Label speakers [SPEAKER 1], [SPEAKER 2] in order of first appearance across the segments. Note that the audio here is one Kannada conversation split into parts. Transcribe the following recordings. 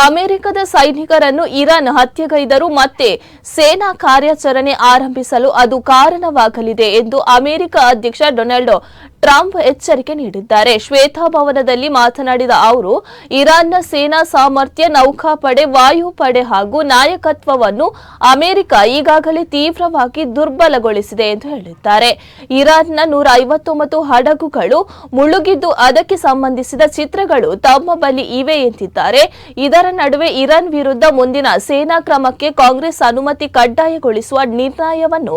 [SPEAKER 1] ಅಮೆರಿಕದ ಸೈನಿಕರನ್ನು ಇರಾನ್ ಹತ್ಯೆಗೈದರೂ ಮತ್ತೆ ಸೇನಾ ಕಾರ್ಯಾಚರಣೆ ಆರಂಭಿಸಲು ಅದು ಕಾರಣವಾಗಲಿದೆ ಎಂದು ಅಮೆರಿಕ ಅಧ್ಯಕ್ಷ ಡೊನಾಲ್ಡ್ ಟ್ರಂಪ್ ಎಚ್ಚರಿಕೆ ನೀಡಿದ್ದಾರೆ. ಶ್ವೇತಭವನದಲ್ಲಿ ಮಾತನಾಡಿದ ಅವರು, ಇರಾನ್ನ ಸೇನಾ ಸಾಮರ್ಥ್ಯ, ನೌಕಾಪಡೆ, ವಾಯುಪಡೆ ಹಾಗೂ ನಾಯಕತ್ವವನ್ನು ಅಮೆರಿಕ ಈಗಾಗಲೇ ತೀವ್ರವಾಗಿ ದುರ್ಬಲಗೊಳಿಸಿದೆ ಎಂದು ಹೇಳಿದ್ದಾರೆ. ಇರಾನ್ನ 159 ಹಡಗುಗಳು ಮುಳುಗಿದ್ದು ಅದಕ್ಕೆ ಸಂಬಂಧಿಸಿದ ಚಿತ್ರಗಳು ತಮ್ಮ ಬಳಿ ಇವೆ ಎಂದಿದ್ದಾರೆ. ಇದರ ನಡುವೆ ಇರಾನ್ ವಿರುದ್ಧ ಮುಂದಿನ ಸೇನಾ ಕ್ರಮಕ್ಕೆ ಕಾಂಗ್ರೆಸ್ ಅನುಮತಿ ಕಡ್ಡಾಯಗೊಳಿಸುವ ನಿರ್ಣಯವನ್ನು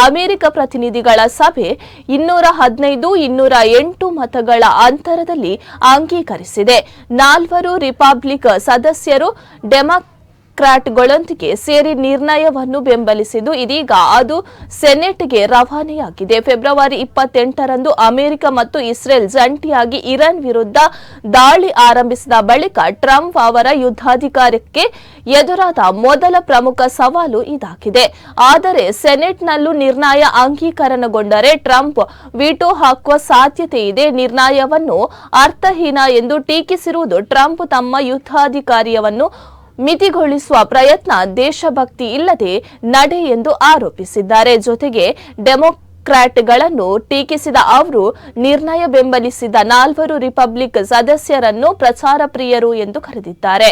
[SPEAKER 1] ಅಮೆರಿಕ ಪ್ರತಿನಿಧಿಗಳ ಸಭೆ 208 ಮತಗಳ ಅಂತರದಲ್ಲಿ ಅಂಗೀಕರಿಸಿದೆ. 4 ರಿಪಬ್ಲಿಕ್ ಸದಸ್ಯರು ಡೆಮಾಕ್ರಾಟ್ಗಳೊಂದಿಗೆ ಸೇರಿ ನಿರ್ಣಯವನ್ನು ಬೆಂಬಲಿಸಿದ್ದು ಇದೀಗ ಅದು ಸೆನೆಟ್ಗೆ ರವಾನೆಯಾಗಿದೆ. ಫೆಬ್ರವರಿ 28ರಂದು ಅಮೆರಿಕ ಮತ್ತು ಇಸ್ರೇಲ್ ಜಂಟಿಯಾಗಿ ಇರಾನ್ ವಿರುದ್ಧ ದಾಳಿ ಆರಂಭಿಸಿದ ಬಳಿಕ ಟ್ರಂಪ್ ಅವರ ಯುದ್ಧಾಧಿಕಾರಕ್ಕೆ ಎದುರಾದ ಮೊದಲ ಪ್ರಮುಖ ಸವಾಲು ಇದಾಗಿದೆ. ಆದರೆ ಸೆನೆಟ್ನಲ್ಲೂ ನಿರ್ಣಯ ಅಂಗೀಕರಣಗೊಂಡರೆ ಟ್ರಂಪ್ ವಿಟೋ ಹಾಕುವ ಸಾಧ್ಯತೆ ಇದೆ. ನಿರ್ಣಯವನ್ನು ಅರ್ಥಹೀನ ಎಂದು ಟೀಕಿಸಿರುವುದು ಟ್ರಂಪ್ ತಮ್ಮ ಯುದ್ಧಾಧಿಕಾರಿಯನ್ನು ಮಿತಿಗೊಳಿಸುವ ಪ್ರಯತ್ನ ದೇಶಭಕ್ತಿ ಇಲ್ಲದೆ ನಡೆ ಎಂದು ಆರೋಪಿಸಿದ್ದಾರೆ. ಜೊತೆಗೆ ಡೆಮೊಕ್ರಾಟ್ಗಳನ್ನು ಟೀಕಿಸಿದ ಅವರು ನಿರ್ಣಯ ಬೆಂಬಲಿಸಿದ 4 ರಿಪಬ್ಲಿಕ್ ಸದಸ್ಯರನ್ನು ಪ್ರಚಾರ ಪ್ರಿಯರು ಎಂದು ಕರೆದಿದ್ದಾರೆ.